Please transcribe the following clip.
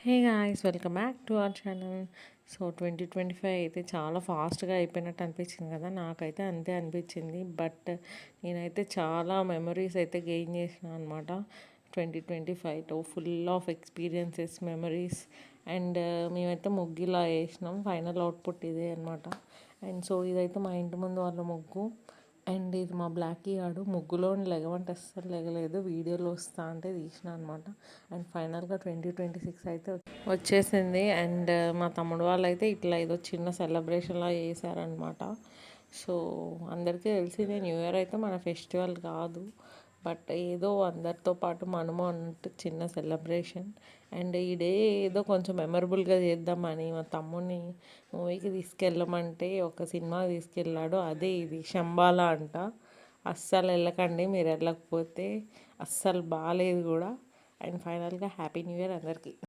Hey guys, welcome back to our channel. So 2025 అయితే చాలా ఫాస్ట్గా అయిపోయినట్టు అనిపించింది కదా, నాకైతే అంతే అనిపించింది. బట్ నేనైతే చాలా మెమరీస్ అయితే గెయిన్ చేసిన అనమాట 2025లో. Full of experiences, memories. And మేమైతే ముగ్గులా వేసినాం. ఫైనల్ అవుట్పుట్ ఇదే అనమాట. అండ్ సో ఇదైతే మా ఇంటి ముందు వాళ్ళ ముగ్గు. అండ్ ఇది మా బ్లాకీ ఆడు ముగ్గులో లెగవంటే అస్సలు లెగలేదు. వీడియోలో వస్తా అంటే తీసిన అనమాట. అండ్ ఫైనల్గా 2026 అయితే వచ్చేసింది. అండ్ మా తమ్ముడు వాళ్ళు అయితే ఇట్లా ఏదో చిన్న సెలబ్రేషన్లా చేశారనమాట. సో అందరికీ తెలిసిందే, న్యూ ఇయర్ అయితే మన ఫెస్టివల్ కాదు, బట్ ఏదో అందరితో పాటు మనము అన్నట్టు చిన్న సెలబ్రేషన్. అండ్ ఈ డే ఏదో కొంచెం మెమరబుల్గా చేద్దామని మా తమ్ముడిని మూవీకి తీసుకెళ్ళమంటే ఒక సినిమా తీసుకెళ్ళాడు. అదే ఇది శంబాల అంట. అస్సలు వెళ్ళకండి, మీరు వెళ్ళకపోతే అస్సలు బాగాలేదు కూడా. అండ్ ఫైనల్గా హ్యాపీ న్యూ ఇయర్ అందరికీ.